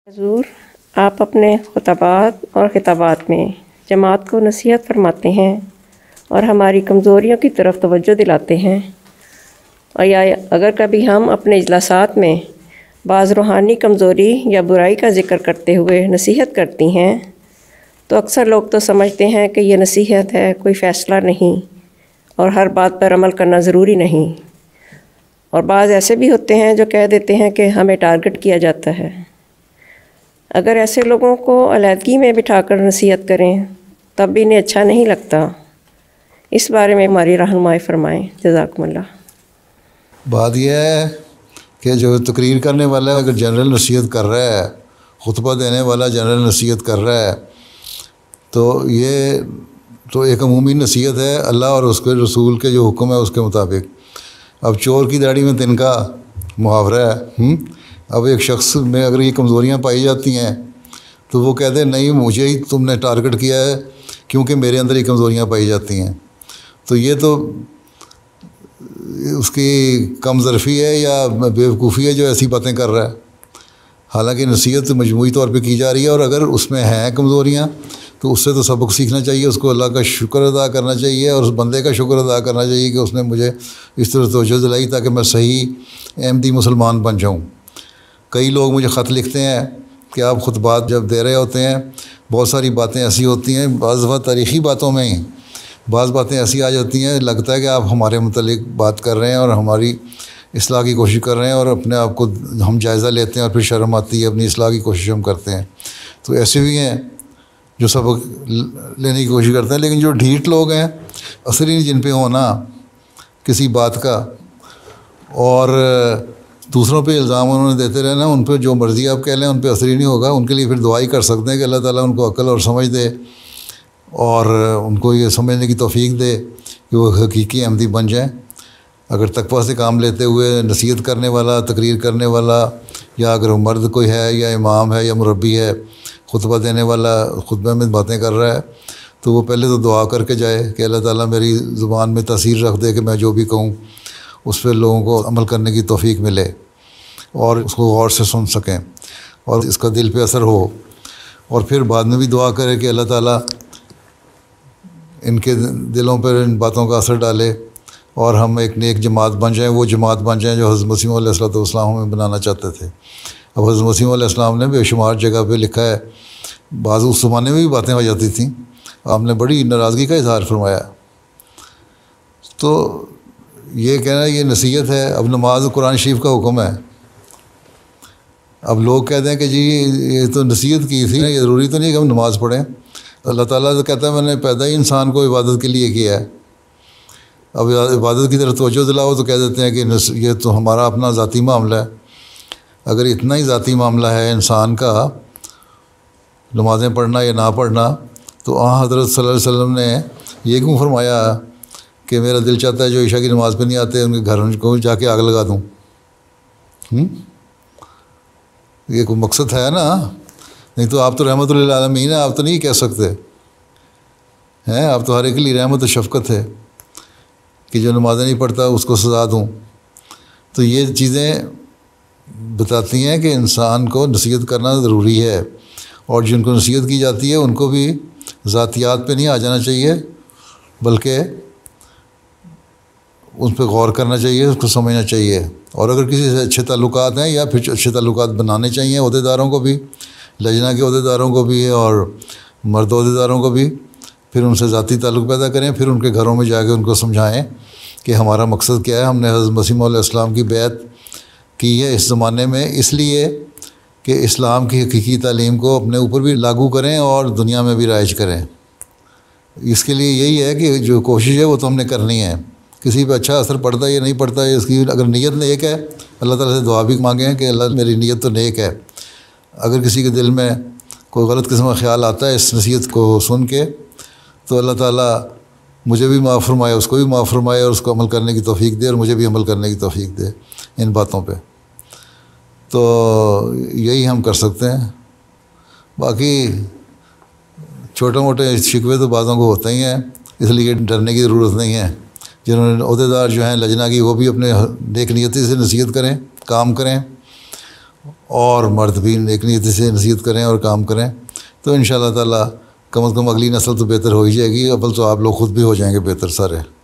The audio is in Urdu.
حضور، آپ اپنے خطبات اور خطابات میں جماعت کو نصیحت فرماتے ہیں اور ہماری کمزوریوں کی طرف توجہ دلاتے ہیں، اور یا اگر کبھی ہم اپنے اجلاسات میں بعض روحانی کمزوری یا برائی کا ذکر کرتے ہوئے نصیحت کرتی ہیں تو اکثر لوگ تو سمجھتے ہیں کہ یہ نصیحت ہے، کوئی فیصلہ نہیں اور ہر بات پر عمل کرنا ضروری نہیں، اور بعض ایسے بھی ہوتے ہیں جو کہہ دیتے ہیں کہ ہمیں ٹارگٹ کیا جاتا ہے۔ اگر ایسے لوگوں کو علیحدگی میں بٹھا کر نصیحت کریں تب بھی انہیں اچھا نہیں لگتا۔ اس بارے میں ہماری رہنمائی فرمائیں، جزاکم اللہ۔ بات یہ ہے کہ جو تقریر کرنے والا ہے اگر جنرل نصیحت کر رہا ہے، خطبہ دینے والا جنرل نصیحت کر رہا ہے، تو یہ تو ایک عمومی نصیحت ہے اللہ اور اس کے رسول کے جو حکم ہے اس کے مطابق۔ اب چور کی داڑھی میں تنکا محاورہ ہے۔ اب ایک شخص میں اگر یہ کمزوریاں پائی جاتی ہیں تو وہ کہتے ہیں نہیں، مجھے ہی تم نے ٹارگٹ کیا ہے کیونکہ میرے اندر ہی کمزوریاں پائی جاتی ہیں۔ تو یہ تو اس کی کم ظرفی ہے یا بیوقوفی ہے جو ایسی باتیں کر رہا ہے۔ حالانکہ نصیحت مجموعی طور پہ کی جا رہی ہے، اور اگر اس میں ہیں کمزوریاں تو اس سے تو سبق سیکھنا چاہیے، اس کو اللہ کا شکر ادا کرنا چاہیے اور اس بندے کا شکر ادا کرنا چاہیے کہ اس نے مجھے اس طرح توجہ دلائی تاکہ میں صحیح احمدی مسلمان بن جاؤں۔ کئی لوگ مجھے خط لکھتے ہیں کہ آپ خطبات جب دے رہے ہوتے ہیں بہت ساری باتیں ایسی ہوتی ہیں، بعض دفعہ تاریخی باتوں میں ہی بعض باتیں ایسی آ جاتی ہیں، لگتا ہے کہ آپ ہمارے متعلق بات کر رہے ہیں اور ہماری اصلاح کی کوشش کر رہے ہیں، اور اپنے آپ کو ہم جائزہ لیتے ہیں اور پھر شرم آتی ہے، اپنی اصلاح کی کوشش ہم کرتے ہیں۔ تو ایسے بھی ہیں جو سبق لینے کی کوشش کرتے ہیں، لیکن جو ڈھیٹ لوگ ہیں، اثر ہی نہیں جن پہ ہونا کسی بات کا، اور دوسروں پہ الزام انہوں نے دیتے رہنا، ان پہ جو مرضی آپ کہہ لیں ان پہ اثر ہی نہیں ہوگا۔ ان کے لیے پھر دعا ہی کر سکتے ہیں کہ اللہ تعالیٰ ان کو عقل اور سمجھ دے اور ان کو یہ سمجھنے کی توفیق دے کہ وہ حقیقی احمدی بن جائیں۔ اگر تقویٰ سے کام لیتے ہوئے نصیحت کرنے والا، تقریر کرنے والا، یا اگر مرد کوئی ہے یا امام ہے یا مربی ہے، خطبہ دینے والا خطبہ میں باتیں کر رہا ہے، تو وہ پہلے تو دعا کر کے جائے کہ اللہ تعالیٰ میری زبان میں تاثیر رکھ دے کہ میں جو بھی کہوں اس پہ لوگوں کو عمل کرنے کی توفیق ملے اور اس کو غور سے سن سکیں اور اس کا دل پہ اثر ہو، اور پھر بعد میں بھی دعا کرے کہ اللہ تعالیٰ ان کے دلوں پر ان باتوں کا اثر ڈالے اور ہم ایک نیک جماعت بن جائیں، وہ جماعت بن جائیں جو حضرت مسیح علیہ السلام ہمیں بنانا چاہتے تھے۔ اب حضرت مسیح علیہ السلام نے بے شمار جگہ پہ لکھا ہے، بعض اس زمانے میں بھی باتیں ہو جاتی تھیں، آپ نے بڑی ناراضگی کا اظہار فرمایا۔ تو یہ کہنا یہ نصیحت ہے۔ اب نماز قرآن شریف کا حکم ہے، اب لوگ کہتے ہیں کہ جی یہ تو نصیحت کی تھی، یہ ضروری تو نہیں کہ ہم نماز پڑھیں۔ اللہ تعالیٰ تو کہتا ہے میں نے پیدا ہی انسان کو عبادت کے لیے کیا ہے۔ اب عبادت کی طرف توجہ دلاؤ تو کہہ دیتے ہیں کہ یہ تو ہمارا اپنا ذاتی معاملہ ہے۔ اگر اتنا ہی ذاتی معاملہ ہے انسان کا نمازیں پڑھنا یا نہ پڑھنا، تو حضرت صلی اللہ علیہ وسلم نے یہ کیوں فرمایا کہ میرا دل چاہتا ہے جو عشاء کی نماز پہ نہیں آتے ان کے گھروں کو جا کے آگ لگا دوں؟ یہ کوئی مقصد ہے نا؟ نہیں تو آپ تو رحمت للعالمین ہیں، آپ تو نہیں کہہ سکتے ہیں، آپ تو ہر ایک کے لیے رحمت و شفقت ہے کہ جو نمازیں نہیں پڑھتا اس کو سزا دوں۔ تو یہ چیزیں بتاتی ہیں کہ انسان کو نصیحت کرنا ضروری ہے، اور جن کو نصیحت کی جاتی ہے ان کو بھی ذاتیات پہ نہیں آ جانا چاہیے، بلکہ اس پہ غور کرنا چاہیے، اس کو سمجھنا چاہیے، اور اگر کسی سے اچھے تعلقات ہیں یا پھر اچھے تعلقات بنانے چاہیے عہدیداروں کو بھی، لجنہ کے عہدیداروں کو بھی اور مرد عہدیداروں کو بھی، پھر ان سے ذاتی تعلق پیدا کریں، پھر ان کے گھروں میں جا کے ان کو سمجھائیں کہ ہمارا مقصد کیا ہے۔ ہم نے حضرت مسیح علیہ السلام کی بیعت کی ہے اس زمانے میں اس لیے کہ اسلام کی حقیقی تعلیم کو اپنے اوپر بھی لاگو کریں اور دنیا میں بھی رائج کریں۔ اس کے لیے یہی ہے کہ جو کوشش ہے وہ تو ہم نے کرنی ہے۔ کسی پہ اچھا اثر پڑتا ہے یا نہیں پڑتا ہے اس کی اگر نیت نیک ہے، اللہ تعالیٰ سے دعا بھی مانگیں کہ اللہ میری نیت تو نیک ہے۔ اگر کسی کے دل میں کوئی غلط قسم کا خیال آتا ہے اس نصیحت کو سن کے، تو اللہ تعالیٰ مجھے بھی معاف فرمائے، اس کو بھی معاف فرمائے، اور اس کو عمل کرنے کی توفیق دے اور مجھے بھی عمل کرنے کی توفیق دے ان باتوں پہ۔ تو یہی ہم کر سکتے ہیں۔ باقی چھوٹے موٹے شکوے تو بعضوں کو ہوتے ہی ہیں، اس لیے ڈرنے کی ضرورت نہیں ہے۔ جنہوں نے عہدیدار جو ہیں لجنہ کی، وہ بھی اپنے نیک نیتی سے نصیحت کریں، کام کریں، اور مرد بھی نیک نیتی سے نصیحت کریں اور کام کریں تو انشاءاللہ تعالیٰ کم از کم اگلی نسل تو بہتر ہو ہی جائے گی، اول تو آپ لوگ خود بھی ہو جائیں گے بہتر سارے۔